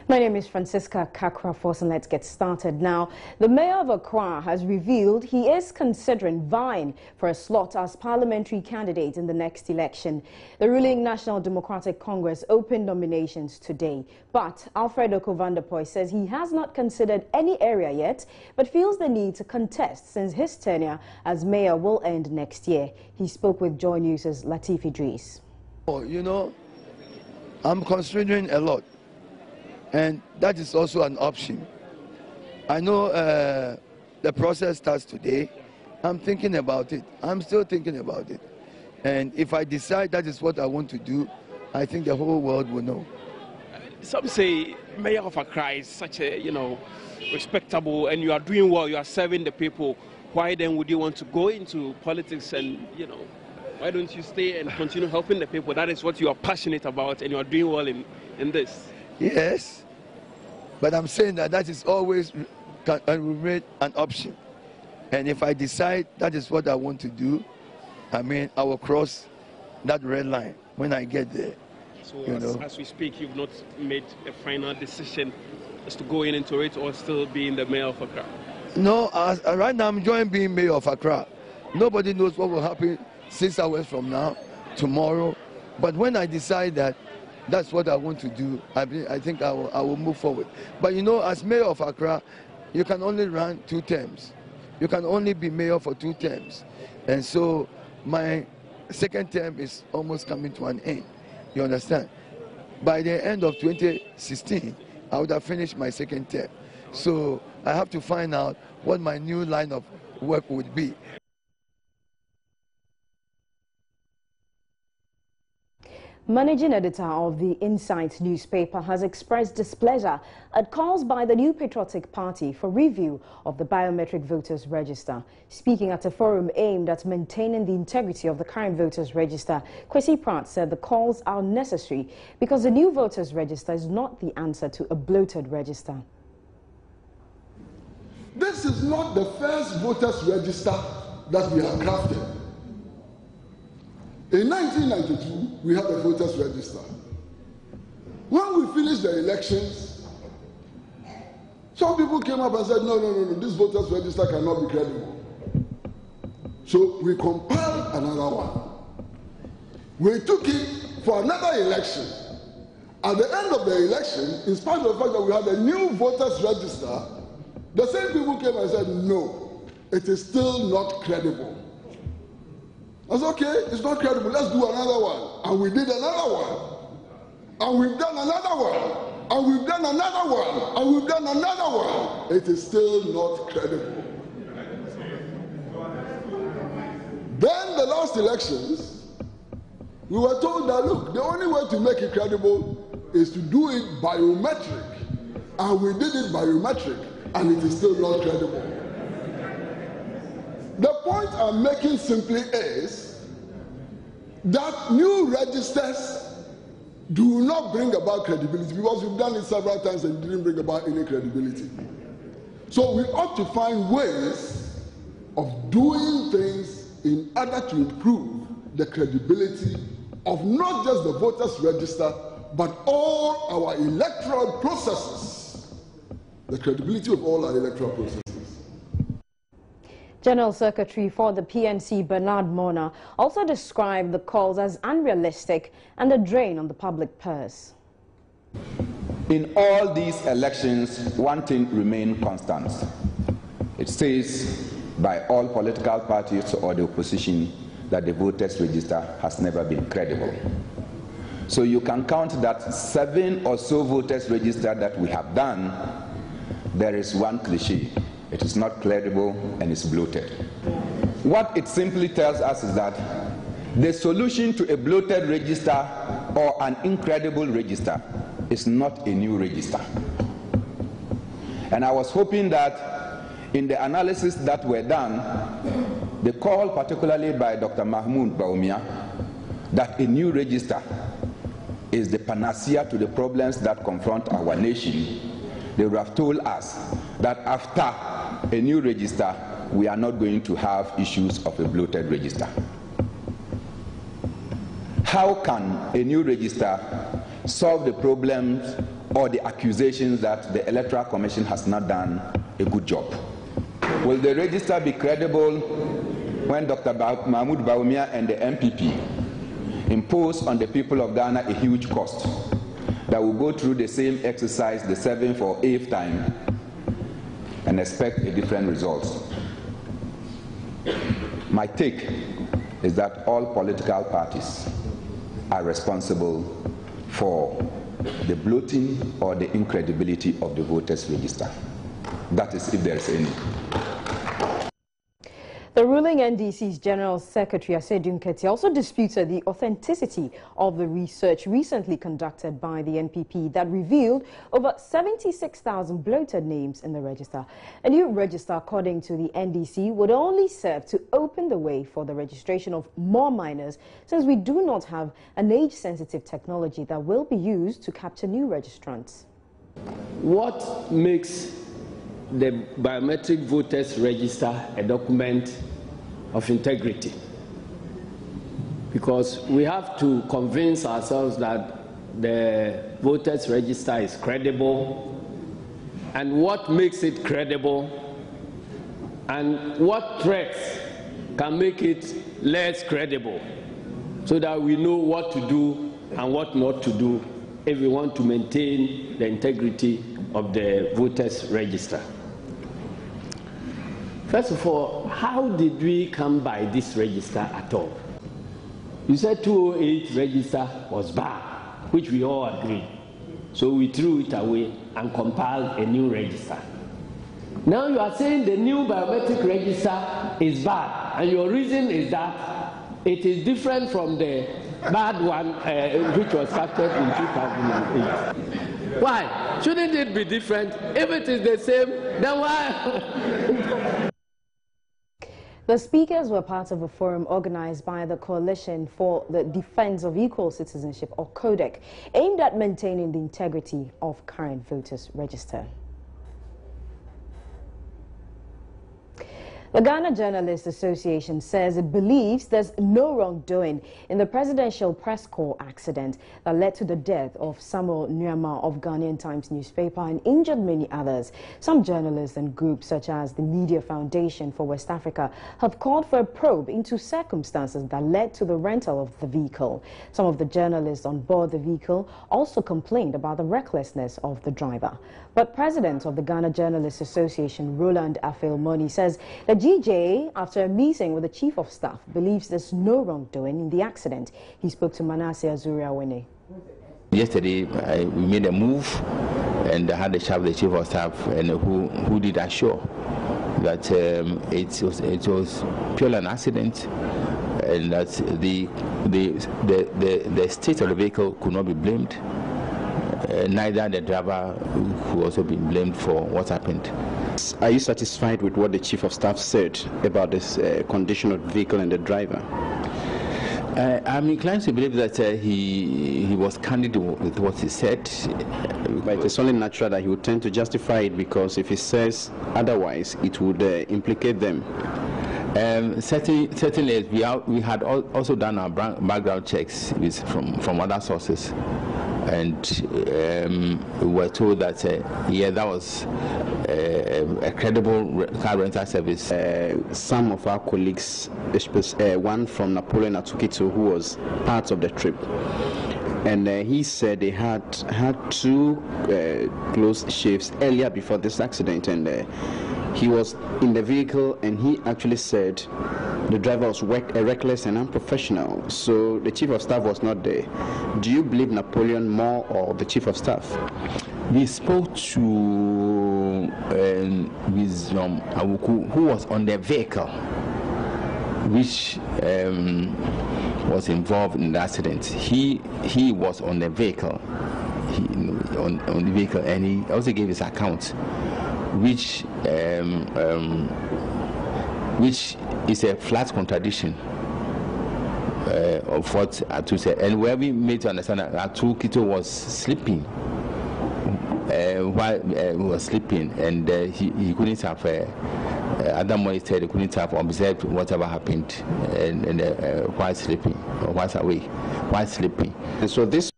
My name is Francisca Kakra-Force, and let's get started now. The mayor of Accra has revealed he is considering vying for a slot as parliamentary candidate in the next election. The ruling National Democratic Congress opened nominations today, but Alfredo Kovandapoy says he has not considered any area yet, but feels the need to contest since his tenure as mayor will end next year. He spoke with Joy News' Latif Idris. Oh, I'm considering a lot. And that is also an option. I know the process starts today. I'm thinking about it. I'm still thinking about it. And if I decide that is what I want to do, I think the whole world will know. Some say Mayor of Accra is such a, respectable, and you are doing well, you are serving the people. Why then would you want to go into politics and, why don't you stay and continue helping the people? That is what you are passionate about, and you are doing well in this. Yes, but I'm saying that is always and remain an option. And if I decide that is what I want to do, I will cross that red line when I get there. So as we speak, you've not made a final decision as to going into it or still being the mayor of Accra? No, right now I'm enjoying being mayor of Accra. Nobody knows what will happen 6 hours from now, tomorrow. But when I decide that that's what I want to do, I think I will move forward. But as mayor of Accra, you can only run 2 terms. You can only be mayor for 2 terms. And so my second term is almost coming to an end. You understand? By the end of 2016, I would have finished my second term. So I have to find out what my new line of work would be. Managing editor of the Insight newspaper has expressed displeasure at calls by the New Patriotic Party for review of the biometric voters register. Speaking at a forum aimed at maintaining the integrity of the current voters register, Kwesi Pratt said the calls are necessary because the new voters register is not the answer to a bloated register. This is not the first voters register that we have crafted. In 1992, we had a voters register. When we finished the elections, some people came up and said, no, this voters register cannot be credible. So we compiled another one. We took it for another election. At the end of the election, in spite of the fact that we had a new voters register, the same people came and said, no, it is still not credible. I said, okay, it's not credible, let's do another one. And we did another one. And we've done another one. And we've done another one. And we've done another one. It is still not credible. Then the last elections, we were told that, look, the only way to make it credible is to do it biometric. And we did it biometric, and it is still not credible. The point I'm making simply is that new registers do not bring about credibility, because we've done it several times and it didn't bring about any credibility. So we ought to find ways of doing things in order to improve the credibility of not just the voters register, but all our electoral processes. The credibility of all our electoral processes. General Secretary for the PNC, Bernard Mona, also described the calls as unrealistic and a drain on the public purse. In all these elections, one thing remains constant. It says by all political parties or the opposition that the voters register has never been credible. So you can count that 7 or so voters register that we have done. There is one cliche. It is not credible and it's bloated. What it simply tells us is that the solution to a bloated register or an incredible register is not a new register. And I was hoping that in the analysis that were done, the call particularly by Dr. Mahmoud Baumia, that a new register is the panacea to the problems that confront our nation, they would have told us that after a new register, we are not going to have issues of a bloated register. How can a new register solve the problems or the accusations that the Electoral Commission has not done a good job? Will the register be credible when Dr. Mahmoud Bawumia and the MPP impose on the people of Ghana a huge cost that will go through the same exercise the 7th or 8th time and expect a different result? My take is that all political parties are responsible for the bloating or the incredibility of the voters' register. That is, if there is any. The ruling NDC's General Secretary Asedun Keti also disputed the authenticity of the research recently conducted by the NPP that revealed over 76,000 bloated names in the register. A new register, according to the NDC, would only serve to open the way for the registration of more minors, since we do not have an age-sensitive technology that will be used to capture new registrants. What makes the biometric voters register a document of integrity? Because we have to convince ourselves that the voters register is credible, and what makes it credible, and what threats can make it less credible, so that we know what to do and what not to do if we want to maintain the integrity of the voters register. First of all, how did we come by this register at all? You said 208 register was bad, which we all agree. So we threw it away and compiled a new register. Now you are saying the new biometric register is bad, and your reason is that it is different from the bad one which was captured in 2008. Why? Shouldn't it be different? If it is the same, then why? The speakers were part of a forum organized by the Coalition for the Defense of Equal Citizenship, or CODEC, aimed at maintaining the integrity of current voters' register. The Ghana Journalists Association says it believes there's no wrongdoing in the Presidential Press Corps accident that led to the death of Samuel Nuama of Ghanaian Times newspaper and injured many others. Some journalists and groups such as the Media Foundation for West Africa have called for a probe into circumstances that led to the rental of the vehicle. Some of the journalists on board the vehicle also complained about the recklessness of the driver. But President of the Ghana Journalists Association, Roland Afeilmoni, says the GJA, after a meeting with the Chief of Staff, believes there's no wrongdoing in the accident. He spoke to Manasseh Azuriawene. Yesterday, we made a move and had a chat with the Chief of Staff, and who did assure that it was purely an accident, and that the state of the vehicle could not be blamed. Neither the driver could also be blamed for what happened. Are you satisfied with what the Chief of Staff said about this condition of the vehicle and the driver? I'm inclined to believe that he was candid with what he said. But it's only natural that he would tend to justify it, because if he says otherwise, it would implicate them. Certainly, we had also done our background checks from other sources. And we were told that, that was a credible car rental service. Some of our colleagues, one from Napoleon Atukito, who was part of the trip, and he said they had two close shaves earlier before this accident, and he was in the vehicle, and he actually said the driver was reckless and unprofessional. So the Chief of Staff was not there. Do you believe Napoleon more or the Chief of Staff? We spoke to Ms. Awuku, who was on the vehicle, which was involved in the accident. He was on the vehicle, on the vehicle, and he also gave his account, which is a flat contradiction of what Atu said. And where we made to understand that Atu Kito was sleeping while he was sleeping, and he couldn't have, Adam Moy said he couldn't have observed whatever happened and while sleeping, or while awake, while sleeping. And so this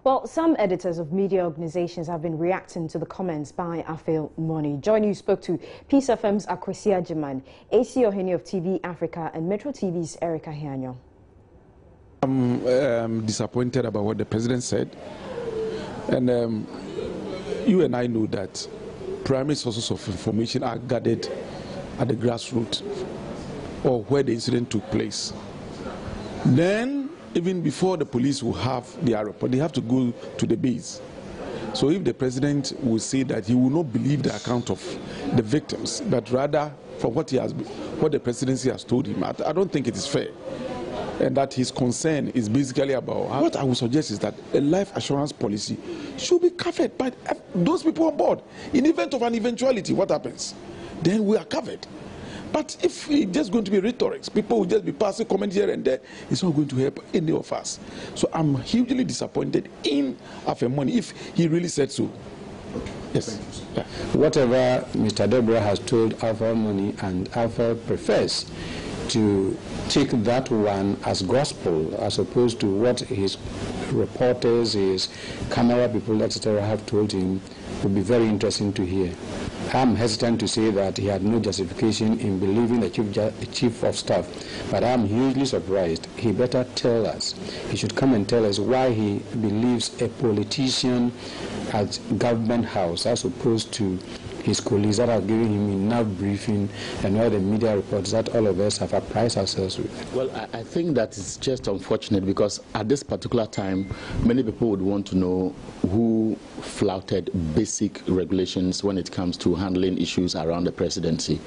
Well, some editors of media organizations have been reacting to the comments by Afil Money. Joy News spoke to Peace FM's Akwesi Ajiman, AC Ohene of TV Africa, and Metro TV's Erica Hianyo. I'm disappointed about what the president said. And you and I know that primary sources of information are gathered at the grassroots or where the incident took place. Then, even before the police will have their report, they have to go to the base. So if the president will say that he will not believe the account of the victims, but rather from what the presidency has told him, I don't think it is fair. And that his concern is basically about what I would suggest is that a life assurance policy should be covered by those people on board. In the event of an eventuality, what happens? Then we are covered. But if it's just going to be rhetoric, people will just be passing comments here and there, it's not going to help any of us. So I'm hugely disappointed in Afemoni if he really said so. Yes. Yeah. Whatever Mr. Deborah has told Afemoni, and Alpha prefers to take that one as gospel as opposed to what his reporters, his camera people, etc. have told him, would be very interesting to hear. I'm hesitant to say that he had no justification in believing the chief of staff, but I'm hugely surprised. He better tell us. He should come and tell us why he believes a politician at government house as opposed to his colleagues that have given him enough briefing and all the media reports that all of us have apprised ourselves with. Well, I think that it's just unfortunate because at this particular time, many people would want to know who flouted basic regulations when it comes to handling issues around the presidency.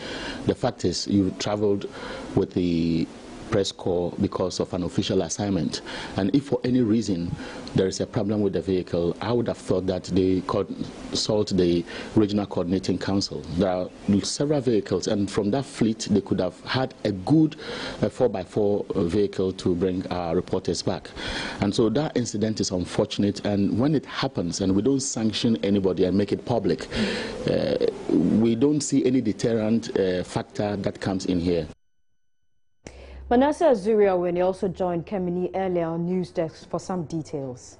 The fact is, you traveled with the press corps because of an official assignment, and if for any reason there is a problem with the vehicle, I would have thought that they consult the regional coordinating council. There are several vehicles, and from that fleet they could have had a good 4x4 vehicle to bring our reporters back. And so that incident is unfortunate, and when it happens and we don't sanction anybody and make it public, we don't see any deterrent factor that comes in here. Manasseh Azuria Wini also joined Kemini earlier on News Desk for some details.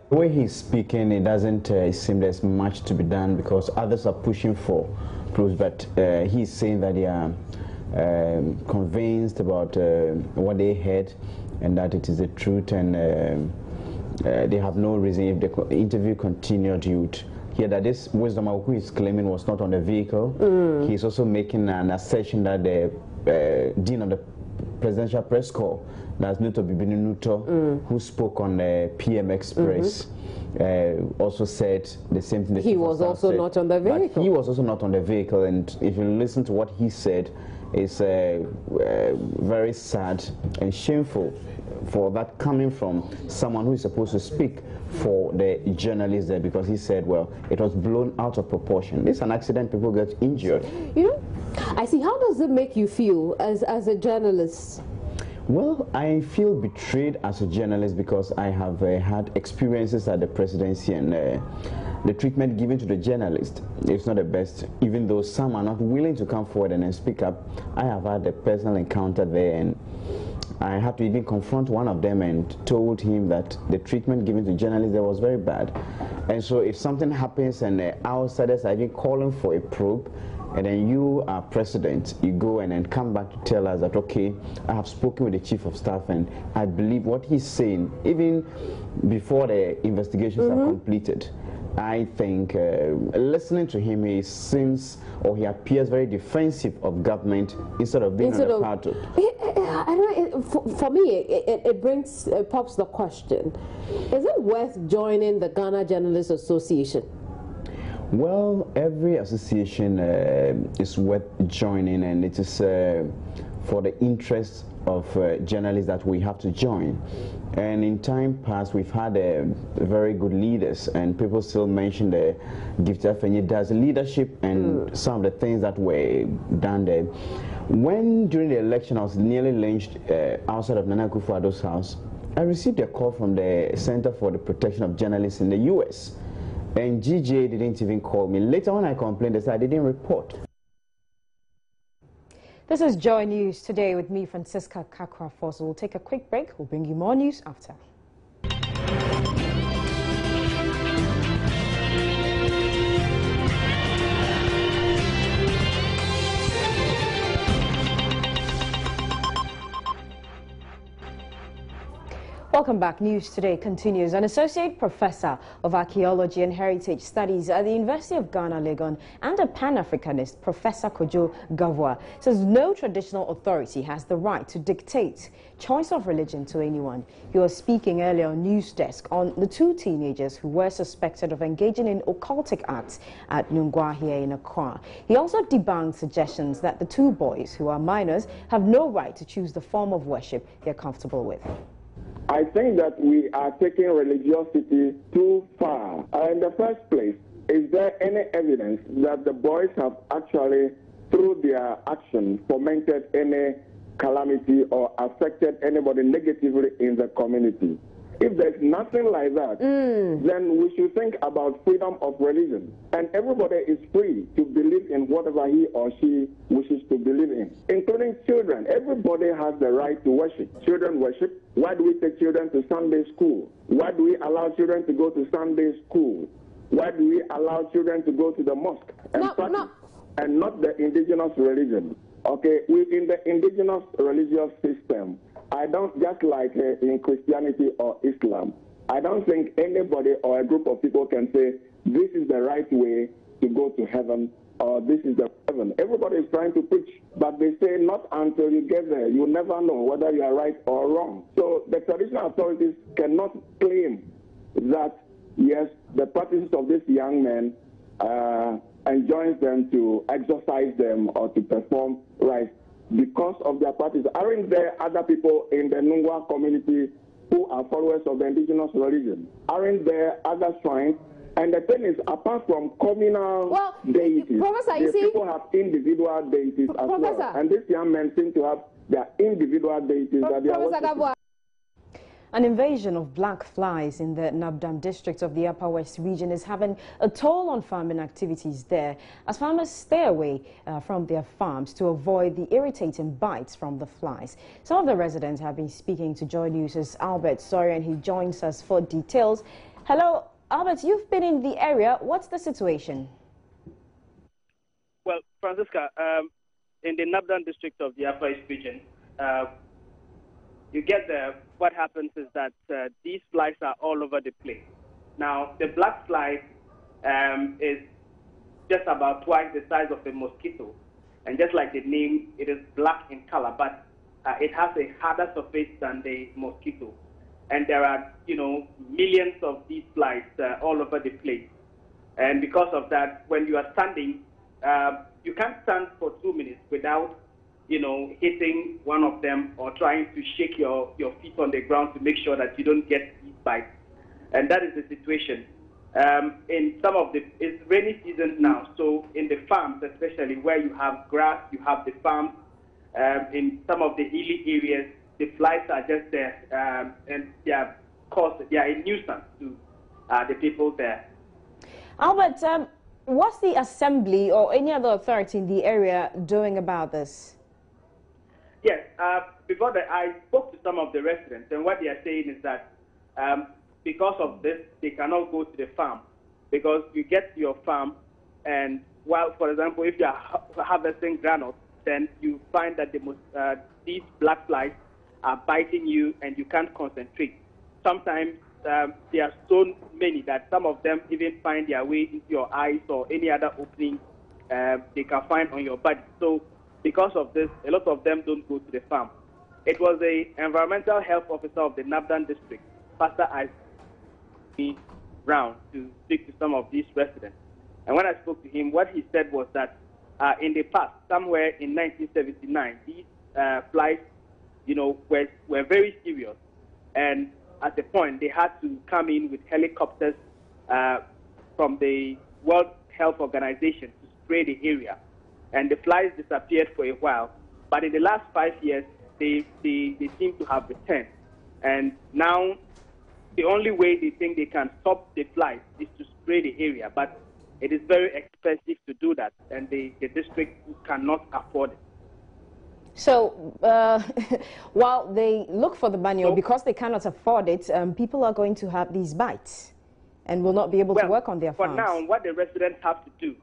The way he's speaking, it doesn't seem there's much to be done because others are pushing for proofs, but he's saying that they are convinced about what they heard and that it is the truth, and they have no reason if the interview continued, you'd hear that this Wisdom who is claiming was not on the vehicle. He's also making an assertion that the Dean of the Presidential Press Corps, that's Nuto Bibini Nuto, who spoke on the PM Express, also said the same thing. He was also not on the vehicle. He was also not on the vehicle, and if you listen to what he said, it's very sad and shameful for that coming from someone who is supposed to speak for the journalists there, because he said, well, it was blown out of proportion. It's an accident, people get injured. You know, I see. How does it make you feel as a journalist? Well, I feel betrayed as a journalist because I have had experiences at the presidency, and the treatment given to the journalist is not the best, even though some are not willing to come forward and speak up. I have had a personal encounter there, and I had to even confront one of them and told him that the treatment given to journalists there was very bad. And so if something happens and outsiders are even calling for a probe, and then you are president, you go and then come back to tell us that, okay, I have spoken with the chief of staff and I believe what he's saying, even before the investigations are completed. I think listening to him, he seems, or he appears very defensive of government instead of being on the part of. For me, it pops the question: is it worth joining the Ghana Journalists Association? Well, every association is worth joining, and it is for the interest of journalists that we have to join. And in time past, we've had very good leaders, and people still mention the Gift Afenyeda's leadership and some of the things that were done there. When during the election I was nearly lynched outside of Nana Akufo-Addo's house, I received a call from the Center for the Protection of Journalists in the US. And GJ didn't even call me. Later when I complained, they said I didn't report. This is Joy News today with me, Francisca Kakra Foss. We'll take a quick break. We'll bring you more news after. Welcome back. News Today continues. An associate professor of archaeology and heritage studies at the University of Ghana, Legon, and a Pan-Africanist, Professor Kojo Gavoa, says no traditional authority has the right to dictate choice of religion to anyone. He was speaking earlier on News Desk on the two teenagers who were suspected of engaging in occultic acts at Nungwa here in Accra. He also debunked suggestions that the two boys, who are minors, have no right to choose the form of worship they're comfortable with. I think that we are taking religiosity too far. In the first place, is there any evidence that the boys have actually, through their action, fomented any calamity or affected anybody negatively in the community? If there's nothing like that, then we should think about freedom of religion. And everybody is free to believe in whatever he or she wishes to believe in, including children. Everybody has the right to worship. Children worship. Why do we take children to Sunday school? Why do we allow children to go to Sunday school? Why do we allow children to go to the mosque and practice, and not the indigenous religion? Okay, within the indigenous religious system, I don't, just like in Christianity or Islam, I don't think anybody or a group of people can say this is the right way to go to heaven or this is the heaven. Everybody is trying to preach, but they say not until you get there. You never know whether you are right or wrong. So the traditional authorities cannot claim that, yes, the practices of this young man enjoins them to exorcise them or to perform rites because of their practice. Aren't there other people in the Nungwa community who are followers of the indigenous religion? Aren't there other shrines? And the thing is, apart from communal deities, these people have individual deities as well. And these young men seem to have their individual deities that they are worshiping. An invasion of black flies in the Nabdam district of the Upper West region is having a toll on farming activities there, as farmers stay away from their farms to avoid the irritating bites from the flies. Some of the residents have been speaking to Joy News' Albert Sori, and he joins us for details. Hello, Albert, you've been in the area. What's the situation? Well, Francisca, in the Nabdam district of the Upper East region, you get there, what happens is that these flies are all over the place. Now, the black fly is just about twice the size of a mosquito. And just like the name, it is black in color, but it has a harder surface than the mosquito. And there are, millions of these flies all over the place. And because of that, when you are standing, you can't stand for 2 minutes without hitting one of them or trying to shake your feet on the ground to make sure that you don't get these bites. And that is the situation. In some of it's rainy season now, so in the farms, especially where you have grass, you have the farms, in some of the hilly areas, the flies are just there, and they are a nuisance to the people there. Albert, what's the assembly or any other authority in the area doing about this? Yes, before that, I spoke to some of the residents, and what they are saying is that because of this, they cannot go to the farm, because you get to your farm, and while, for example, if you are harvesting granules, then you find that these black flies are biting you, and you can't concentrate. Sometimes there are so many that some of them even find their way into your eyes or any other opening they can find on your body. So because of this, a lot of them don't go to the farm. It was the environmental health officer of the Nabdam district, Pastor Isaac, round to speak to some of these residents. And when I spoke to him, what he said was that in the past, somewhere in 1979, these flies, were very serious. And at the point, they had to come in with helicopters from the World Health Organization to spray the area. And the flies disappeared for a while. But in the last 5 years, they seem to have returned. And now, the only way they think they can stop the flies is to spray the area. But it is very expensive to do that, and the district cannot afford it. So, while they look for the money, or because they cannot afford it, people are going to have these bites and will not be able to work on their farms. For now, what the residents have to do,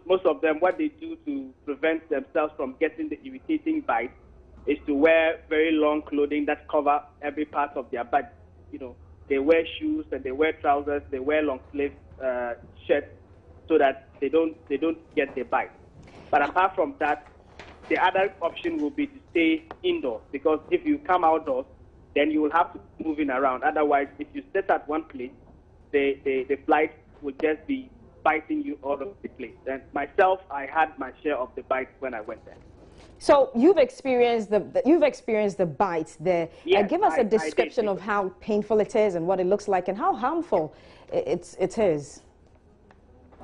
most of them, what they do to prevent themselves from getting the irritating bite is to wear very long clothing that cover every part of their body. You know, they wear shoes and they wear trousers, they wear long sleeve shirts so that they don't get the bite. But apart from that, the other option will be to stay indoors, because if you come outdoors, then you will have to be moving around. Otherwise, if you sit at one place, the flies would just be biting you all over the place. And myself, I had my share of the bites when I went there. So you've experienced the bites there. Yes, give us a description of how painful it is and what it looks like and how harmful it is.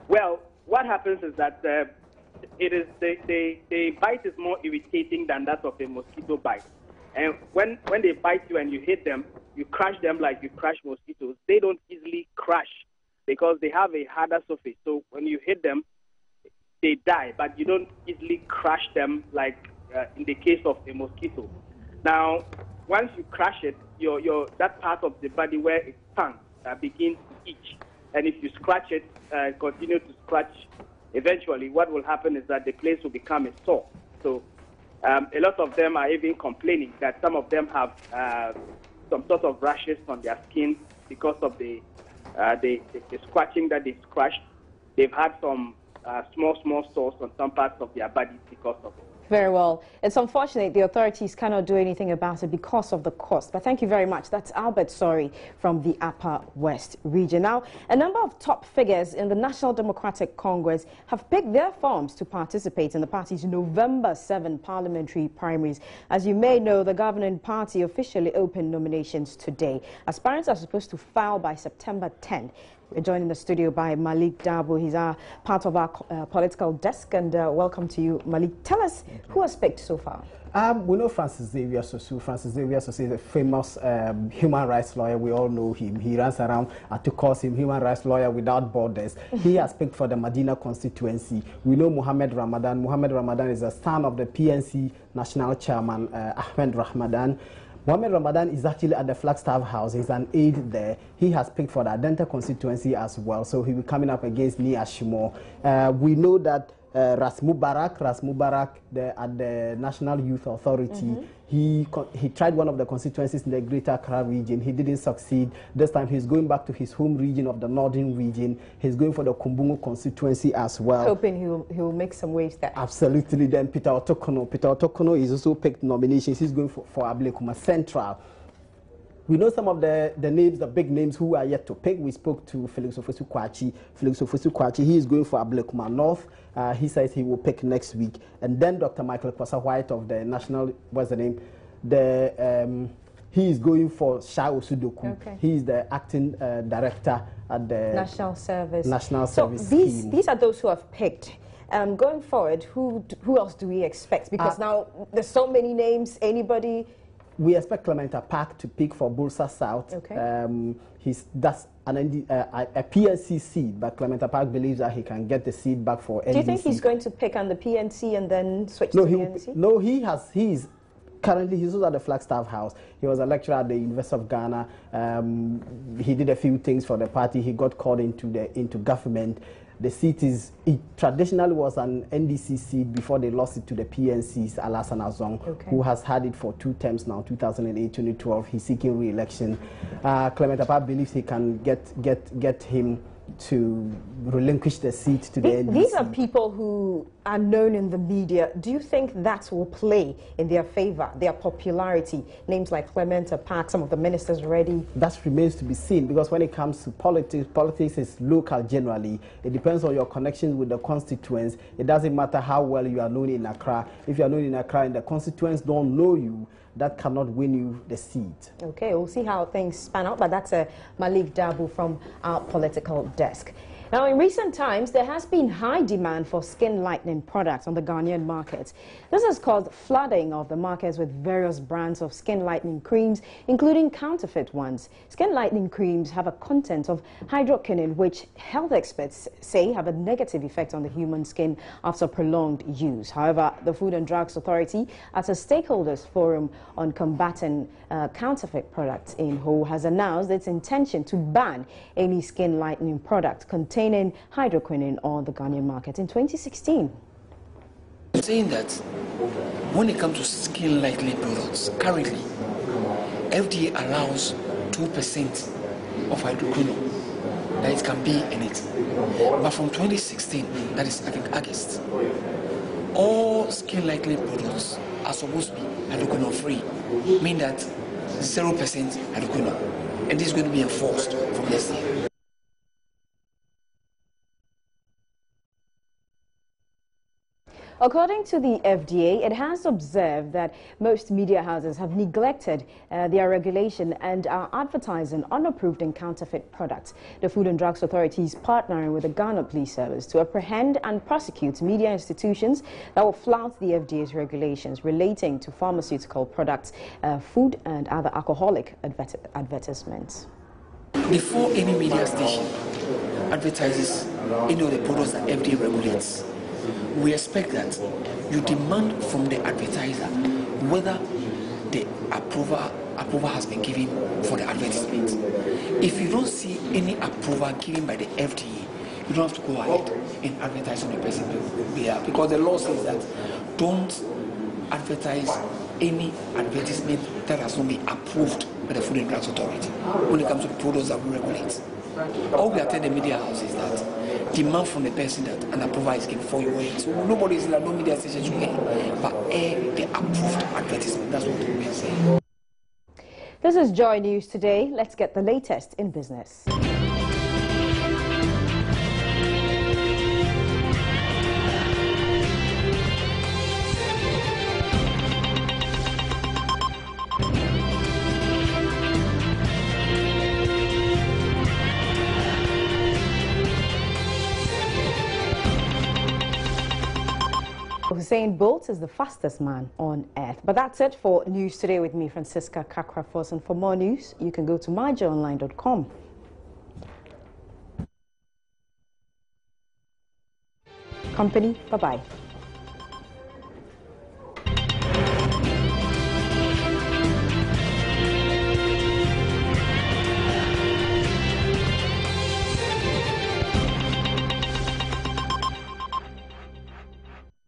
Well, what happens is that the bite is more irritating than that of a mosquito bite. And when they bite you and you hit them, you crush them like you crush mosquitoes. They don't easily crush because they have a harder surface. So when you hit them, they die, but you don't easily crush them like in the case of a mosquito. Now, once you crush it, that part of the body where it's stung begins to itch. And if you scratch it, continue to scratch, eventually what will happen is that the place will become a sore. So a lot of them are even complaining that some of them have some sort of rashes on their skin because of the scratching that they scratched. They've had some small sores on some parts of their bodies because of it. Very well. It's unfortunate the authorities cannot do anything about it because of the cost. But thank you very much. That's Albert Sori from the Upper West region. Now, a number of top figures in the National Democratic Congress have picked their forms to participate in the party's November 7 parliamentary primaries. As you may know, the governing party officially opened nominations today. Aspirants are supposed to file by September 10. We're joined in the studio by Malik Dabo. He's part of our political desk, and welcome to you, Malik. Tell us who has picked so far. We know Francis Xavier Sosu. Francis Xavier Sosu is a famous human rights lawyer. We all know him. He runs around to call him human rights lawyer without borders. He has picked for the Medina constituency. We know Mohammed Ramadan. Mohammed Ramadan is a son of the PNC national chairman, Ahmed Ramadan. Mohammed Ramadan is actually at the Flagstaff House. He's an aide there. He has picked for the Adenta constituency as well, so he'll be coming up against Nia Shimo. We know that Ras Mubarak at the National Youth Authority, he tried one of the constituencies in the Greater Accra region. He didn't succeed. This time he's going back to his home region of the Northern region. He's going for the Kumbungu constituency as well. Hoping he'll make some waves there. Absolutely. Then Peter Otokono is also picked nominations. He's going for Ablekuma Central. We know some of the names, the big names who are yet to pick. We spoke to Felix Ofosu Kwachi. Felix Ofosu Kwachi, he is going for Ablekuma North. He says he will pick next week. And then Dr. Michael Kwasa White of the National, what's the name? He is going for Shah Osudoku. Okay. He is the acting director at the National Service. So these are those who have picked. Going forward, who else do we expect? Because now there's so many names. Anybody? We expect Clementa Park to pick for Bursa South. Okay. That's a PNC seat, but Clementa Park believes that he can get the seat back for NDC. Do you think he's going to pick on the PNC and then switch to the NDC? No, he's currently he's at the Flagstaff House. He was a lecturer at the University of Ghana. He did a few things for the party. He got called into government. The seat traditionally was an NDC seat before they lost it to the PNC's Alassane Azong, who has had it for 2 terms now, 2008, 2012. He's seeking re-election. Clement Appa believes he can get him to relinquish the seat to the NDC. These are people who are known in the media. Do you think that will play in their favor, their popularity? Names like Clement Park, some of the ministers already. That remains to be seen, because when it comes to politics is local generally. It depends on your connections with the constituents. It doesn't matter how well you are known in Accra. If you are known in Accra and the constituents don't know you, that cannot win you the seat. Okay, we'll see how things span out, but that's Malik Dabu from our political desk. Now, in recent times, there has been high demand for skin lightening products on the Ghanaian markets. This has caused flooding of the markets with various brands of skin lightening creams, including counterfeit ones. Skin lightening creams have a content of hydroquinone, which health experts say have a negative effect on the human skin after prolonged use. However, the Food and Drugs Authority, at a stakeholders forum on combating counterfeit products in Ho, has announced its intention to ban any skin lightening product containing hydroquinone on the Ghanaian market in 2016. Saying that when it comes to skin-likely products, currently FDA allows 2% of hydroquinone that it can be in it. But from 2016, that is I think August, all skin-likely products are supposed to be hydroquinone free, meaning that 0% hydroquinone, and this is going to be enforced from next year. According to the FDA, it has observed that most media houses have neglected their regulation and are advertising unapproved and counterfeit products. The Food and Drugs Authority is partnering with the Ghana Police Service to apprehend and prosecute media institutions that will flout the FDA's regulations relating to pharmaceutical products, food and other alcoholic advertisements. Before any media station advertises any of the products that FDA regulates, we expect that you demand from the advertiser whether the approval has been given for the advertisement. If you don't see any approval given by the FDA, you don't have to go ahead and advertise on the person behalf, because the law says that don't advertise any advertisement that has not been approved by the Food and Drugs Authority when it comes to products that we regulate. All we are telling the media house is that demand from the person that an approval is given for you. So nobody is like no media station to air, but air the approved advertisement. That's what we are saying. This is Joy News Today. Let's get the latest in business. Usain Bolt is the fastest man on earth. But that's it for News Today with me, Francisca Kakrafos. And for more news, you can go to myjoyonline.com. Company, bye-bye.